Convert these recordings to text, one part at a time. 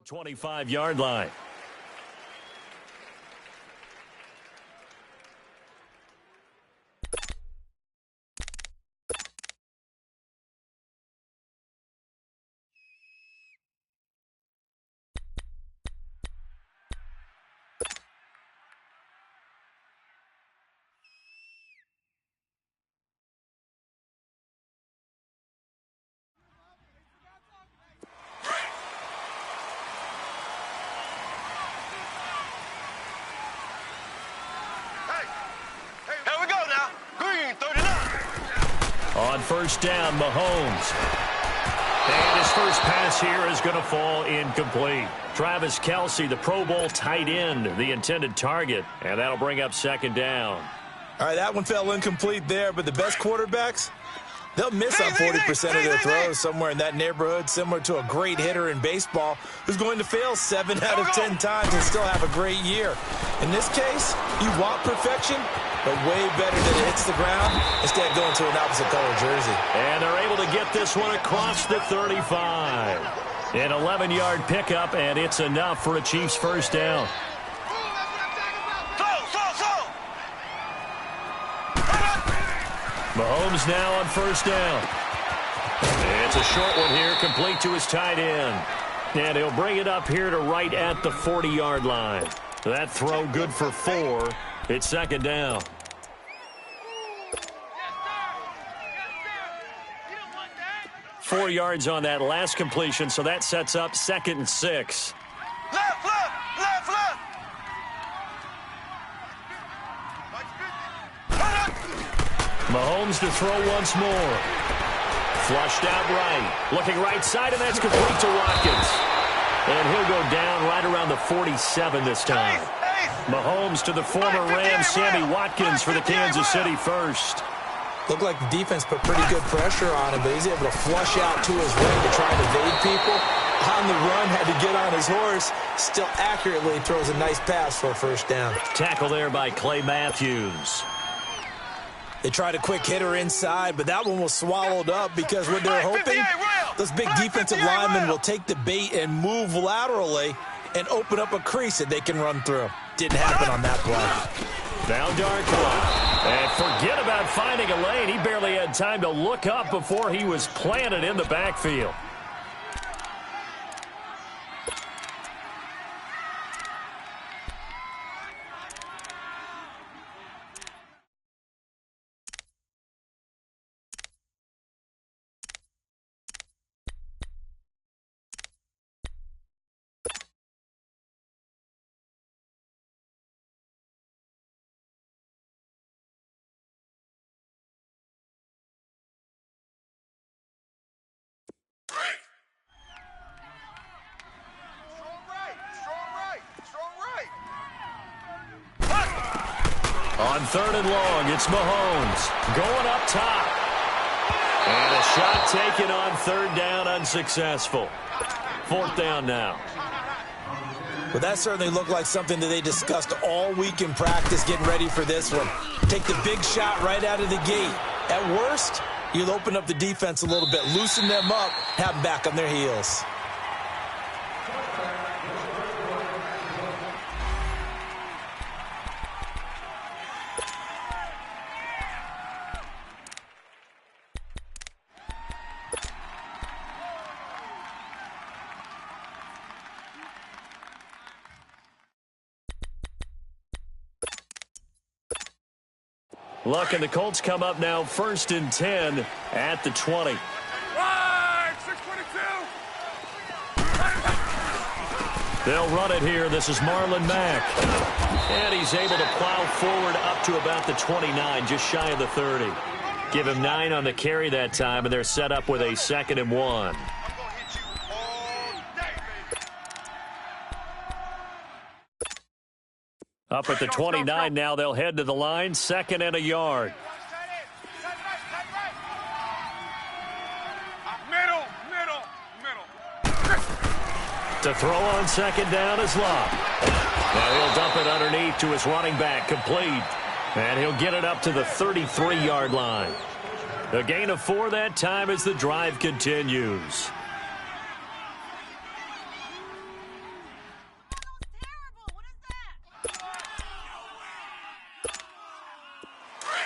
25-yard line. On first down, Mahomes. And his first pass here is going to fall incomplete. Travis Kelce, the Pro Bowl tight end, the intended target. And that'll bring up second down. All right, that one fell incomplete there, but the best quarterbacks, they'll miss on 40% of their throws, somewhere in that neighborhood, similar to a great hitter in baseball who's going to fail 7 out of 10 times and still have a great year. In this case, you want perfection, but way better that it hits the ground instead of going to an opposite color jersey. And they're able to get this one across the 35. An 11-yard pickup, and it's enough for a Chiefs first down. Mahomes now on first down. It's a short one here, complete to his tight end. And he'll bring it up here to right at the 40-yard line. That throw good for 4. It's second down. Yes, 4 yards on that last completion, so that sets up 2nd and 6. Left. Mahomes to throw once more. Flushed out right. Looking right side, and that's complete to Watkins. And he'll go down right around the 47 this time. Mahomes to the former Ram, Sammy Watkins, for the Kansas City first. Looked like the defense put pretty good pressure on him, but he's able to flush out to his right to try and evade people. On the run, had to get on his horse. Still accurately throws a nice pass for a first down. Tackle there by Clay Matthews. They tried a quick hitter inside, but that one was swallowed up because what they're hoping, those big defensive linemen will take the bait and move laterally and open up a crease that they can run through. Didn't happen on that play. Now Darkwa. And forget about finding a lane. He barely had time to look up before he was planted in the backfield. On 3rd and long, it's Mahomes going up top. And a shot taken on 3rd down, unsuccessful. 4th down now. Well, that certainly looked like something that they discussed all week in practice getting ready for this one. Take the big shot right out of the gate. At worst, you'll open up the defense a little bit, loosen them up, have them back on their heels. Luck and the Colts come up now 1st and 10 at the 20. Right, 622. They'll run it here. This is Marlon Mack. And he's able to plow forward up to about the 29, just shy of the 30. Give him 9 on the carry that time, and they're set up with a 2nd and 1. Up at the 29 now, they'll head to the line, 2nd and a yard. Middle. To throw on 2nd down is Locke. Now he'll dump it underneath to his running back, complete. And he'll get it up to the 33-yard line. A gain of 4 that time as the drive continues.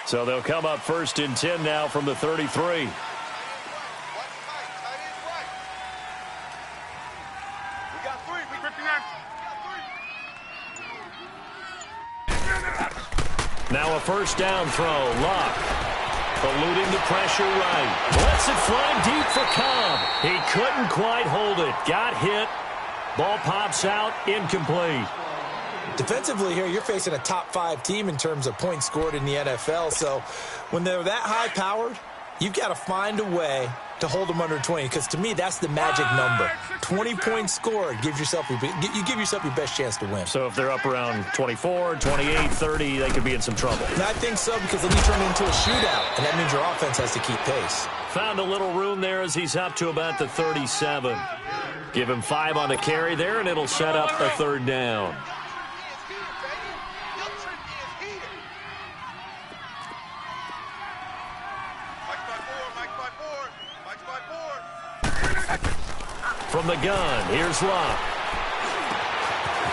So they'll come up 1st and 10 now from the 33. Now a 1st down throw. Luck eluding the pressure right. Lets it fly deep for Cobb. He couldn't quite hold it. Got hit. Ball pops out. Incomplete. Defensively here, you're facing a top 5 team in terms of points scored in the NFL. So when they're that high-powered, you've got to find a way to hold them under 20, because to me, that's the magic number. 20 points scored, you give yourself your best chance to win. So if they're up around 24, 28, 30, they could be in some trouble. And I think so, because then you turn it into a shootout, and that means your offense has to keep pace. Found a little room there as he's up to about the 37. Give him 5 on the carry there, and it'll set up a 3rd down. From the gun, here's Luck.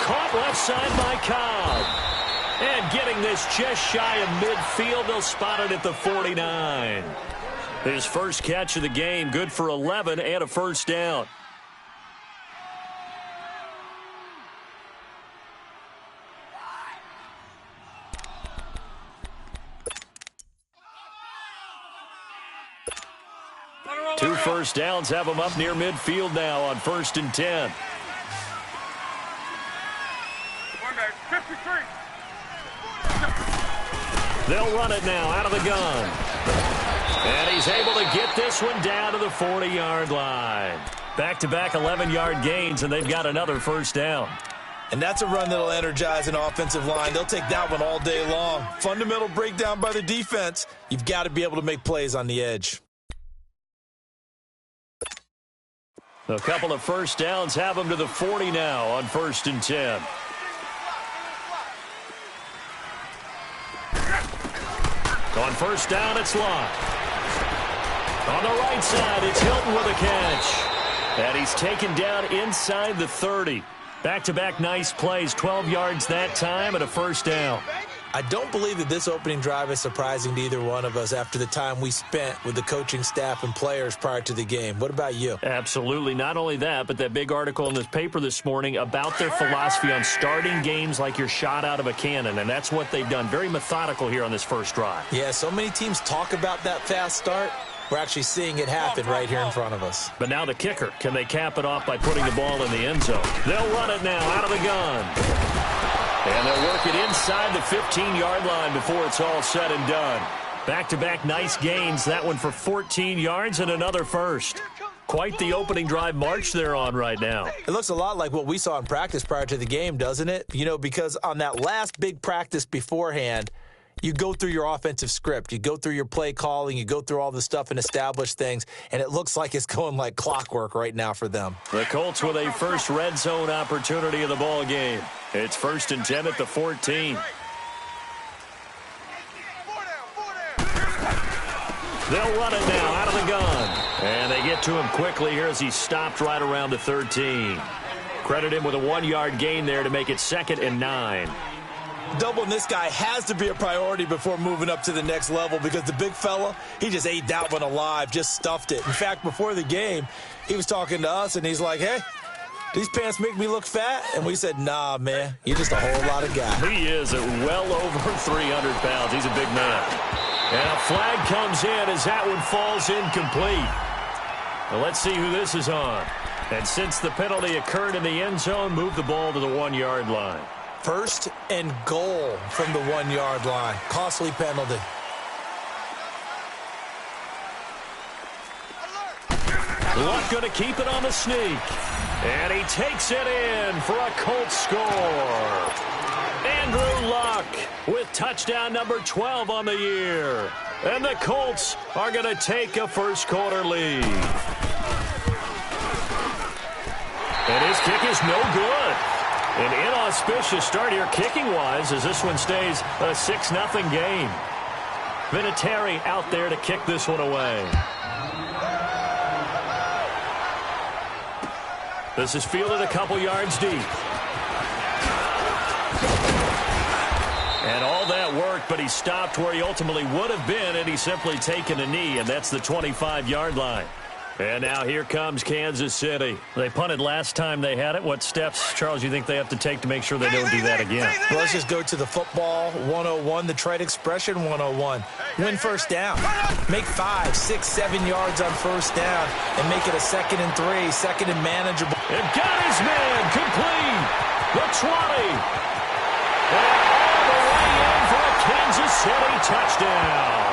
Caught left side by Cobb. And getting this just shy of midfield, they'll spot it at the 49. His first catch of the game, good for 11 and a 1st down. Two 1st downs have them up near midfield now on 1st and 10. They'll run it now out of the gun. And he's able to get this one down to the 40-yard line. Back-to-back 11-yard gains, and they've got another 1st down. And that's a run that'll energize an offensive line. They'll take that one all day long. Fundamental breakdown by the defense. You've got to be able to make plays on the edge. A couple of 1st downs have them to the 40 now on 1st and 10. On 1st down, it's Luck. On the right side, it's Hilton with a catch. And he's taken down inside the 30. Back-to-back nice plays, 12 yards that time and a 1st down. I don't believe that this opening drive is surprising to either one of us after the time we spent with the coaching staff and players prior to the game. What about you? Absolutely. Not only that, but that big article in this paper this morning about their philosophy on starting games like you're shot out of a cannon, and that's what they've done. Very methodical here on this first drive. Yeah, so many teams talk about that fast start. We're actually seeing it happen right here in front of us. But now the kicker. Can they cap it off by putting the ball in the end zone? They'll run it now out of the gun. And they'll work it inside the 15-yard line before it's all said and done. Back-to-back nice gains. That one for 14 yards and another 1st. Quite the opening drive march they're on right now. It looks a lot like what we saw in practice prior to the game, doesn't it? You know, because on that last big practice beforehand, you go through your offensive script. You go through your play calling. You go through all the stuff and establish things. And it looks like it's going like clockwork right now for them. The Colts with a first red zone opportunity of the ball game. It's 1st and 10 at the 14. They'll run it now out of the gun. And they get to him quickly here as he stopped right around the 13. Credit him with a 1-yard gain there to make it 2nd and 9. Doubling this guy has to be a priority before moving up to the next level, because the big fella, he just ate that one alive, just stuffed it. In fact, before the game, he was talking to us, and he's like, hey, these pants make me look fat? And we said, nah, man, you're just a whole lot of guy. He is at well over 300 pounds. He's a big man. And a flag comes in as that one falls incomplete. Well, let's see who this is on. And since the penalty occurred in the end zone, move the ball to the 1-yard line. 1st and goal from the 1-yard line. Costly penalty. Luck going to keep it on the sneak. And he takes it in for a Colts score. Andrew Luck with touchdown number 12 on the year. And the Colts are going to take a first-quarter lead. And his kick is no good. An inauspicious start here kicking-wise as this one stays a 6-0 game. Vinatieri out there to kick this one away. This is fielded a couple yards deep. And all that work work, but he stopped where he ultimately would have been, and he's simply taken a knee, and that's the 25-yard line. And now here comes Kansas City. They punted last time they had it. What steps, Charles, you think they have to take to make sure they don't do that again? Well, let's just go to the football 101, the trade expression 101. Win first down. Make 5, 6, 7 yards on first down and make it a 2nd and 3, second and manageable. And got his man complete. The 20. And all the way in for a Kansas City touchdown.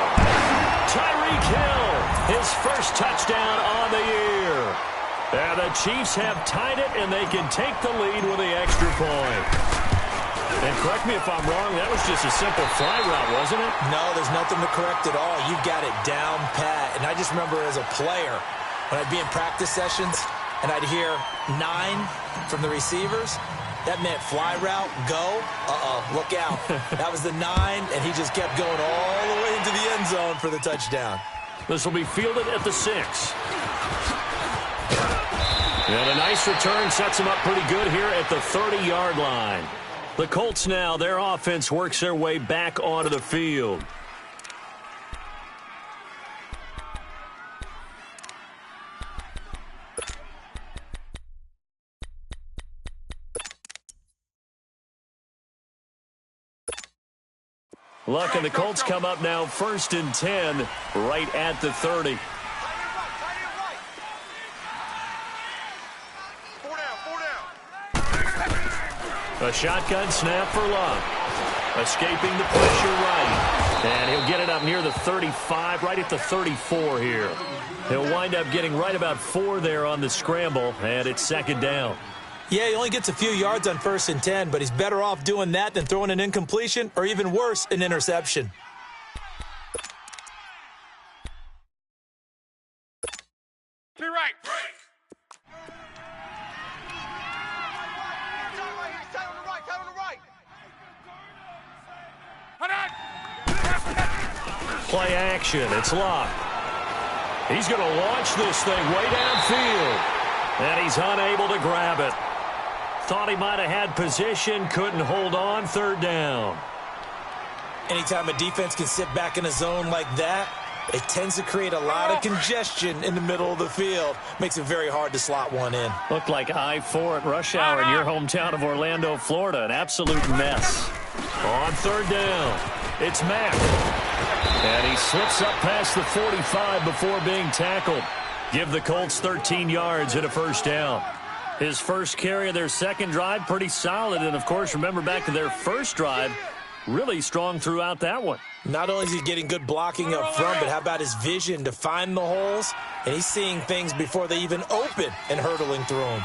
Tyreek Hill, his first touchdown on the year. And the Chiefs have tied it, and they can take the lead with the extra point. And correct me if I'm wrong, that was just a simple fly route, wasn't it? No, there's nothing to correct at all. You got it down pat. And I just remember as a player, when I'd be in practice sessions, and I'd hear 9 from the receivers, that meant fly route, go, look out. That was the 9, and he just kept going all the way into the end zone for the touchdown. This will be fielded at the 6. And a nice return sets him up pretty good here at the 30-yard line. The Colts now, their offense works their way back onto the field. Luck and the Colts come up now 1st and 10 right at the 30. A shotgun snap for Luck. Escaping the pressure right. And he'll get it up near the 35, right at the 34 here. He'll wind up getting right about 4 there on the scramble, and it's 2nd down. Yeah, he only gets a few yards on 1st and 10, but he's better off doing that than throwing an incompletion or even worse, an interception. Be right. Play action. It's Luck. He's going to launch this thing way downfield. And he's unable to grab it. Thought he might have had position, couldn't hold on, 3rd down. Anytime a defense can sit back in a zone like that, it tends to create a lot of congestion in the middle of the field. Makes it very hard to slot one in. Looked like I-4 at rush hour in your hometown of Orlando, Florida. An absolute mess. On 3rd down, it's Mack. And he slips up past the 45 before being tackled. Give the Colts 13 yards and a 1st down. His first carry of their 2nd drive, pretty solid. And, of course, remember back to their 1st drive, really strong throughout that one. Not only is he getting good blocking up front, but how about his vision to find the holes? And he's seeing things before they even open and hurtling through them.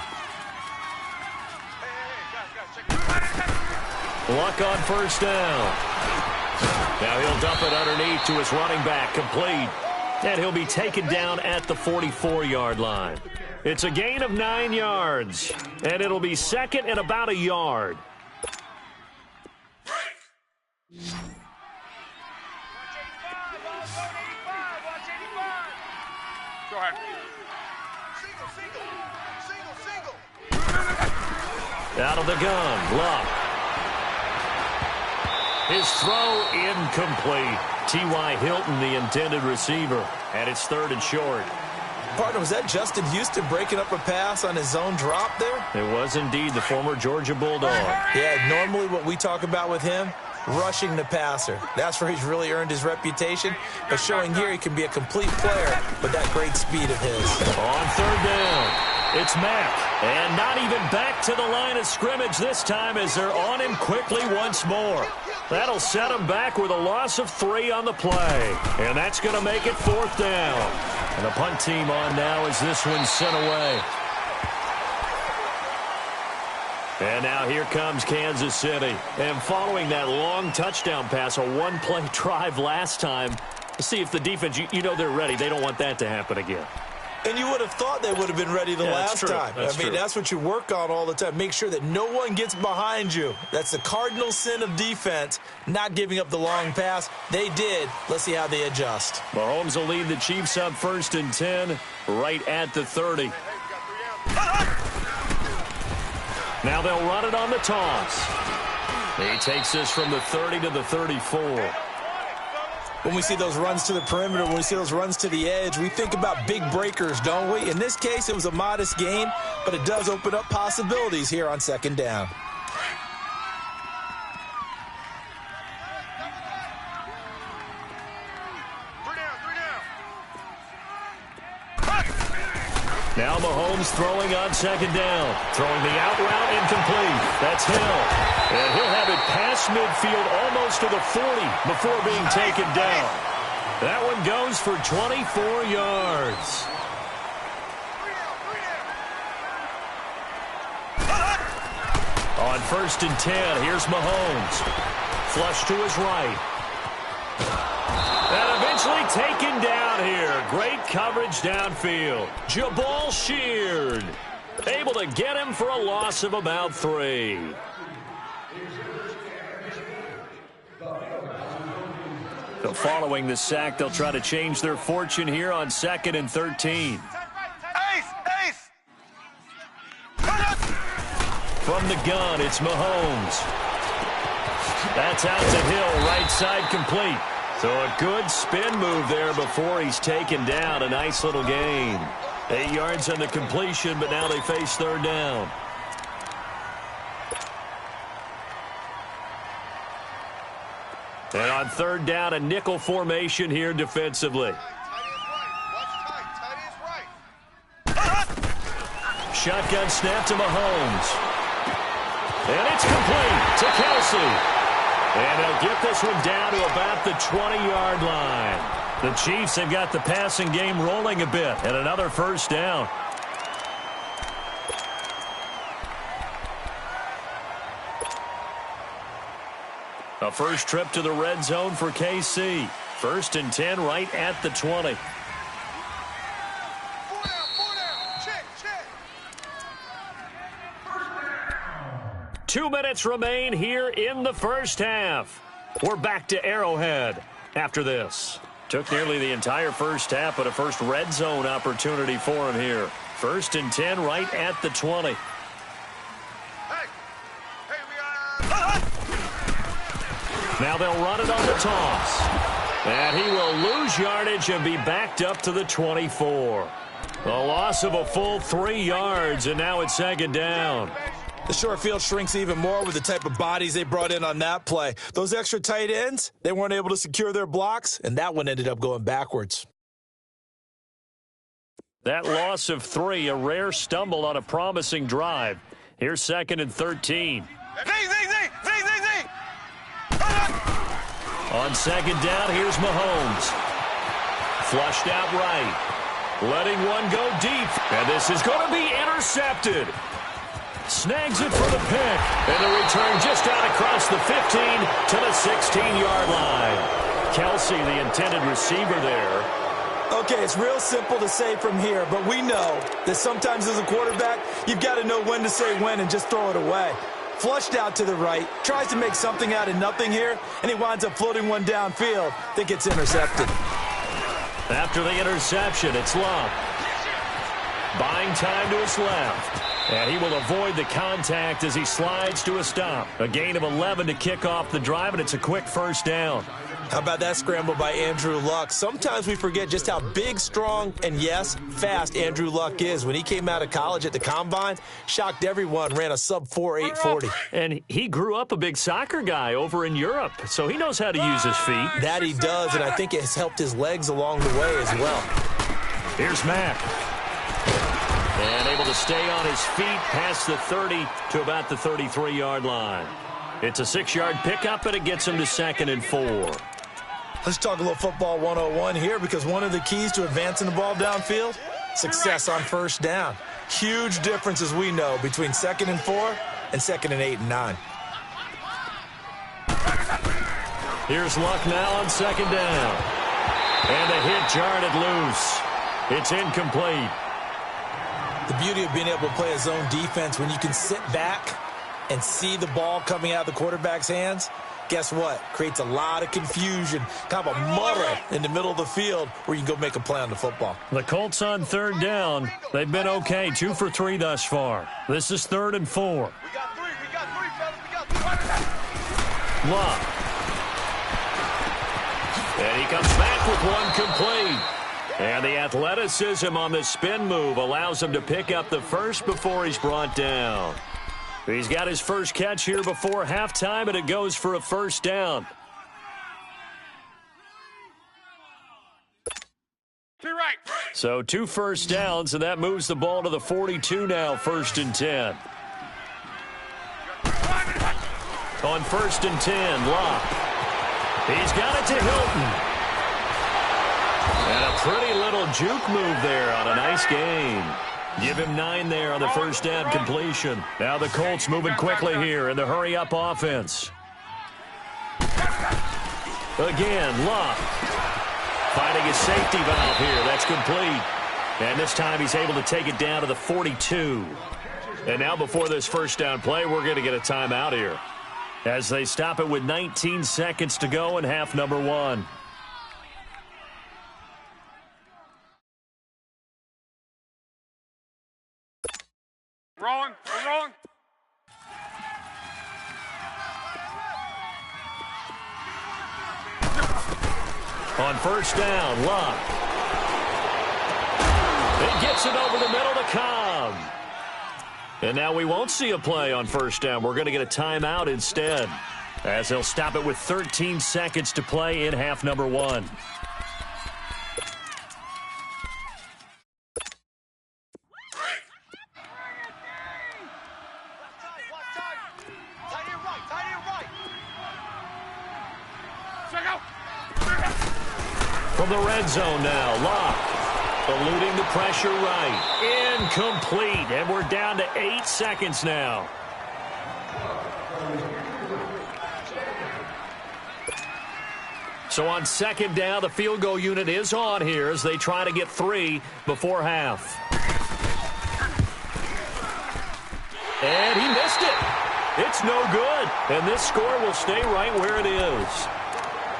Luck on 1st down. Now he'll dump it underneath to his running back, complete. And he'll be taken down at the 44-yard line. It's a gain of 9 yards, and it'll be 2nd and about a yard. Go ahead. Out of the gun, Luck. His throw incomplete. T.Y. Hilton, the intended receiver, and it's 3rd and short. Partner, was that Justin Houston breaking up a pass on his own drop there? It was indeed the former Georgia Bulldog. Yeah, normally what we talk about with him, rushing the passer. That's where he's really earned his reputation. But showing here he can be a complete player with that great speed of his. On 3rd down, it's Mack. And not even back to the line of scrimmage this time as they're on him quickly once more. That'll set him back with a loss of 3 on the play. And that's going to make it 4th down. And the punt team on now as this one's sent away. And now here comes Kansas City. And following that long touchdown pass, a one-play drive last time, see if the defense, you know they're ready. They don't want that to happen again. And you would have thought they would have been ready the last time. That's what you work on all the time. Make sure that no one gets behind you. That's the cardinal sin of defense, not giving up the long pass. They did. Let's see how they adjust. Mahomes will lead the Chiefs up 1st and 10 right at the 30. Now they'll run it on the toss. He takes this from the 30 to the 34. When we see those runs to the perimeter, when we see those runs to the edge, we think about big breakers, don't we? In this case, it was a modest gain, but it does open up possibilities here on second down. Now Mahomes throwing on second down. Throwing the out route incomplete. That's Hill. And he'll have it past midfield almost to the 40 before being taken down. That one goes for 24 yards. On 1st and 10, here's Mahomes. Flush to his right. And eventually taken down here. Great coverage downfield. Jabal Sheard able to get him for a loss of about 3. So following the sack, they'll try to change their fortune here on 2nd and 13. From the gun, it's Mahomes. That's out to Hill, right side complete. So a good spin move there before he's taken down. A nice little gain. 8 yards on the completion, but now they face 3rd down. And on 3rd down, a nickel formation here defensively. Shotgun snap to Mahomes. And it's complete to Kelsey. And they'll get this one down to about the 20-yard line. The Chiefs have got the passing game rolling a bit, and another 1st down. A first trip to the red zone for KC. 1st and 10 right at the 20. Check. 2 minutes remain here in the first half. We're back to Arrowhead after this. Took nearly the entire first half, but a first red zone opportunity for him here. 1st and 10 right at the 20. Now they'll run it on the toss. And he will lose yardage and be backed up to the 24. A loss of a full 3 yards, and now it's 2nd down. The short field shrinks even more with the type of bodies they brought in on that play. Those extra tight ends, they weren't able to secure their blocks, and that one ended up going backwards. That loss of 3, a rare stumble on a promising drive. Here's 2nd and 13. On 2nd down, here's Mahomes. Flushed out right. Letting one go deep. And this is going to be intercepted. Snags it for the pick. And the return just out across the 15 to the 16-yard line. Kelsey, the intended receiver there. Okay, it's real simple to say from here, but we know that sometimes as a quarterback, you've got to know when to say when and just throw it away. Flushed out to the right, tries to make something out of nothing here, and he winds up floating one downfield that gets intercepted. After the interception, it's Love. Buying time to his left. And he will avoid the contact as he slides to a stop. A gain of 11 to kick off the drive, and it's a quick 1st down. How about that scramble by Andrew Luck? Sometimes we forget just how big, strong, and, yes, fast Andrew Luck is. When he came out of college at the Combine, shocked everyone, ran a sub-4 840. And he grew up a big soccer guy over in Europe, so he knows how to use his feet. That he does, and I think it has helped his legs along the way as well. Here's Mack. And able to stay on his feet past the 30 to about the 33-yard line. It's a 6-yard pickup, and it gets him to 2nd and 4. Let's talk a little football 101 here, because one of the keys to advancing the ball downfield, success on 1st down. Huge difference, as we know, between 2nd and 4 and 2nd and 8 and 9. Here's Luck now on 2nd down. And the hit jarred it loose. It's incomplete. The beauty of being able to play a zone defense when you can sit back and see the ball coming out of the quarterback's hands, guess what? Creates a lot of confusion, kind of a muddle in the middle of the field where you can go make a play on the football. The Colts on 3rd down. They've been okay, 2 for 3 thus far. This is 3rd and 4. We got three, fellas. We got three. Love. And he comes back with one complete. And the athleticism on the spin move allows him to pick up the first before he's brought down. He's got his first catch here before halftime, and it goes for a first down. So 2 first downs, and that moves the ball to the 42 now, 1st and 10. On 1st and 10, Locke. He's got it to Hilton. And a pretty little juke move there on a nice game. Give him 9 there on the first down completion. Now the Colts moving quickly here in the hurry-up offense. Again, Locke. Finding his safety valve here. That's complete. And this time he's able to take it down to the 42. And now before this first down play, we're going to get a timeout here, as they stop it with 19 seconds to go in half number 1. Rolling. We're rolling. On first down, Locke. It gets it over the middle to Cobb. And now we won't see a play on first down. We're going to get a timeout instead, as they'll stop it with 13 seconds to play in half number 1. From the red zone now, Locke eluding the pressure right. Incomplete, and we're down to 8 seconds now. So on second down, the field goal unit is on here as they try to get 3 before half. And he missed it. It's no good, and this score will stay right where it is.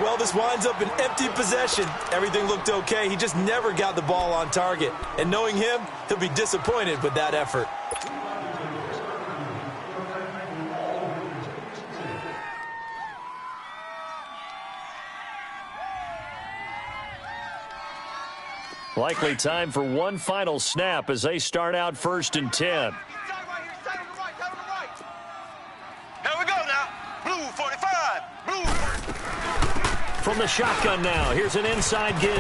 Well, this winds up an empty possession. Everything looked okay. He just never got the ball on target. And knowing him, he'll be disappointed with that effort. Likely time for one final snap as they start out 1st and 10. From the shotgun now, here's an inside give.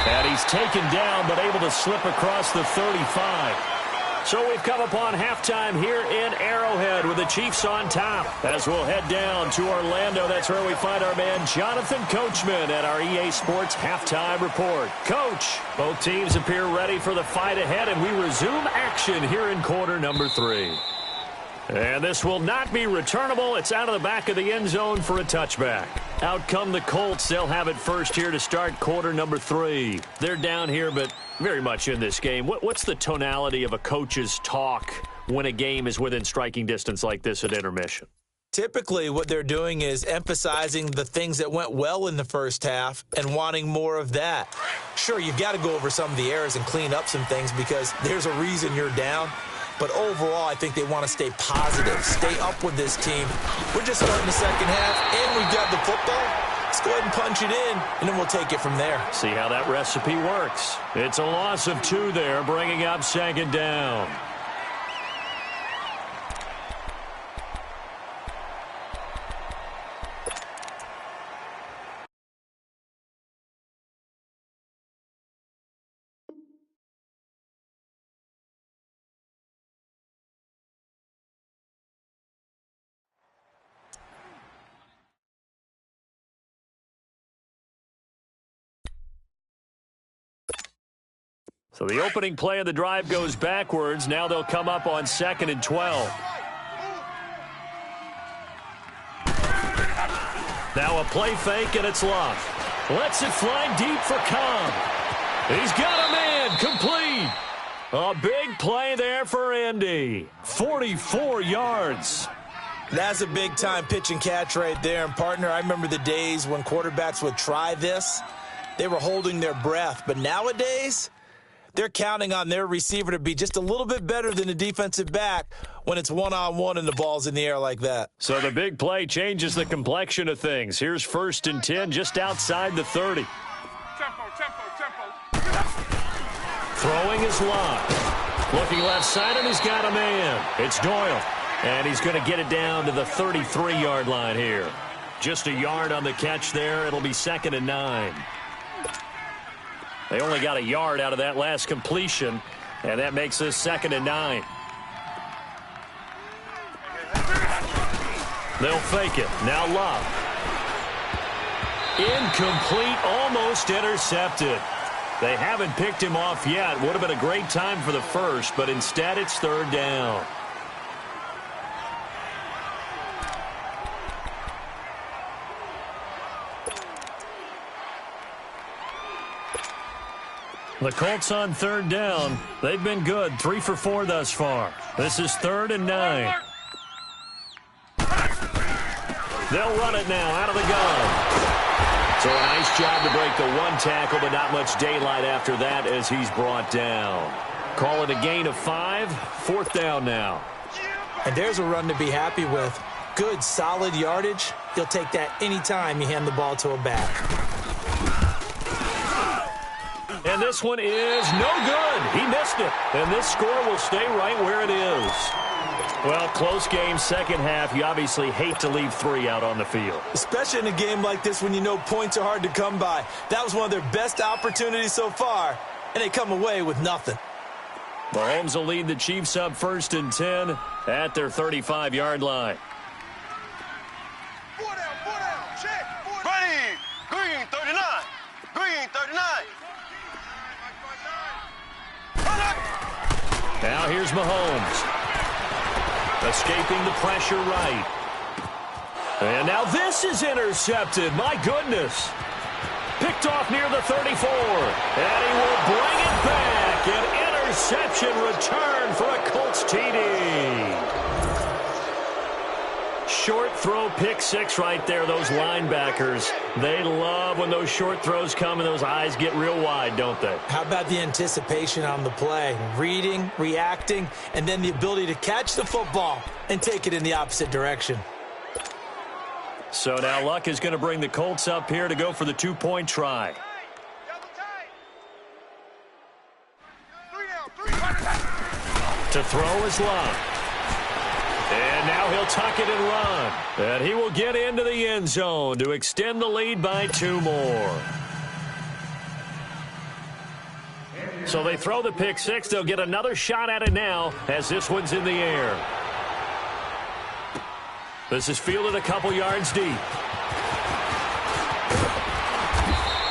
And he's taken down, but able to slip across the 35. So we've come upon halftime here in Arrowhead with the Chiefs on top. As we'll head down to Orlando, that's where we find our man Jonathan Coachman at our EA Sports Halftime Report. Coach, both teams appear ready for the fight ahead, and we resume action here in quarter number 3. And this will not be returnable. It's out of the back of the end zone for a touchback. Out come the Colts. They'll have it first here to start quarter number 3. They're down here, but very much in this game. What's the tonality of a coach's talk when a game is within striking distance like this at intermission? Typically, what they're doing is emphasizing the things that went well in the first half and wanting more of that. Sure, you've got to go over some of the errors and clean up some things because there's a reason you're down. But overall, I think they want to stay positive, stay up with this team. We're just starting the second half, and we've got the football. Let's go ahead and punch it in, and then we'll take it from there. See how that recipe works. It's a loss of 2 there, bringing up second down. So the opening play of the drive goes backwards. Now they'll come up on 2nd and 12. Now a play fake, and it's Love. Lets it fly deep for Cobb. He's got a man, complete. A big play there for Andy. 44 yards. That's a big-time pitch and catch right there. And, partner, I remember the days when quarterbacks would try this. They were holding their breath. But nowadays, they're counting on their receiver to be just a little bit better than the defensive back when it's one-on-one and the ball's in the air like that. So the big play changes the complexion of things. Here's 1st and 10 just outside the 30. Tempo. Throwing is locked. Looking left side, and he's got a man. It's Doyle. And he's going to get it down to the 33-yard line here. Just a yard on the catch there. It'll be 2nd and 9. They only got a yard out of that last completion, and that makes this 2nd and 9. They'll fake it. Now Love. Incomplete, almost intercepted. They haven't picked him off yet. Would have been a great time for the first, but instead it's 3rd down. The Colts on 3rd down. They've been good, 3 for 4 thus far. This is 3rd and 9. They'll run it now out of the gun. So a nice job to break the 1 tackle, but not much daylight after that as he's brought down. Call it a gain of 5, 4th down now. And there's a run to be happy with. Good, solid yardage. You'll take that anytime you hand the ball to a back. And this one is no good. He missed it. And this score will stay right where it is. Well, close game, second half. You obviously hate to leave 3 out on the field. Especially in a game like this when you know points are hard to come by. That was one of their best opportunities so far, and they come away with nothing. Mahomes will lead the Chiefs up 1st and 10 at their 35-yard line. 4 down, check. Ready, green 39, green 39. Now here's Mahomes. Escaping the pressure right. And now this is intercepted. My goodness. Picked off near the 34. And he will bring it back. An interception return for a Colts TD. Short throw, pick 6 right there. Those linebackers, they love when those short throws come and those eyes get real wide, don't they? How about the anticipation on the play? Reading, reacting, and then the ability to catch the football and take it in the opposite direction. So now Luck is going to bring the Colts up here to go for the 2-point try. To throw is Luck. And now he'll tuck it and run. And he will get into the end zone to extend the lead by 2 more. So they throw the pick 6. They'll get another shot at it now as this one's in the air. This is fielded a couple yards deep.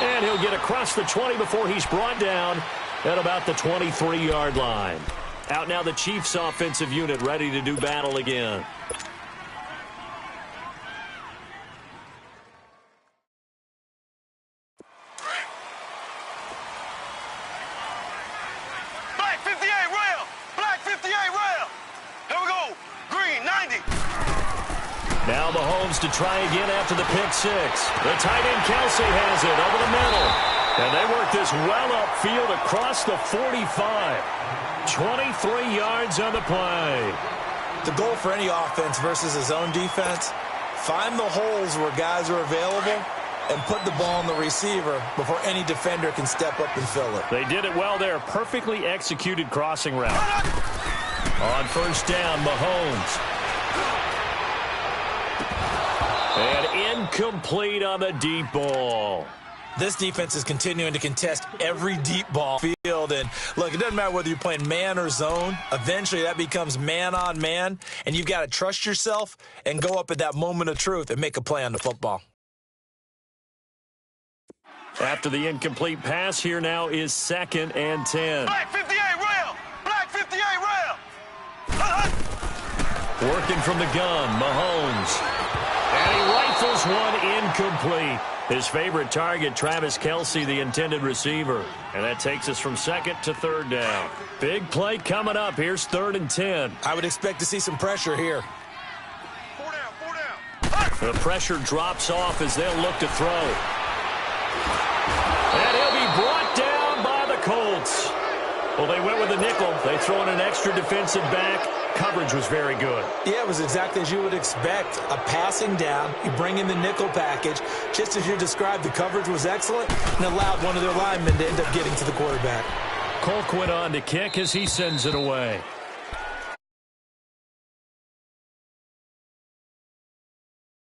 And he'll get across the 20 before he's brought down at about the 23-yard line. Out now the Chiefs offensive unit ready to do battle again. Black 58 rail, black 58 rail. Here we go, green 90. Now Mahomes to try again after the pick 6. The tight end Kelsey has it over the middle. And they work this well upfield across the 45. 23 yards on the play. The goal for any offense versus his own defense, find the holes where guys are available and put the ball on the receiver before any defender can step up and fill it. They did it well there. Perfectly executed crossing route. On 1st down, Mahomes. And incomplete on the deep ball. This defense is continuing to contest every deep ball field. And look, it doesn't matter whether you're playing man or zone. Eventually that becomes man on man. And you've got to trust yourself and go up at that moment of truth and make a play on the football. After the incomplete pass, here now is 2nd and 10. Black 58 rail, black 58 rail. Working from the gun, Mahomes. And he rifles one incomplete. His favorite target, Travis Kelce, the intended receiver. And that takes us from 2nd to 3rd down. Big play coming up. Here's 3rd and 10. I would expect to see some pressure here. 4 down. The pressure drops off as they'll look to throw. And he'll be brought down by the Colts. Well, they went with a nickel. They throw in an extra defensive back. Coverage was very good. Yeah, it was exactly as you would expect. A passing down, you bring in the nickel package. Just as you described, the coverage was excellent and allowed one of their linemen to end up getting to the quarterback. Kolk went on to kick as he sends it away.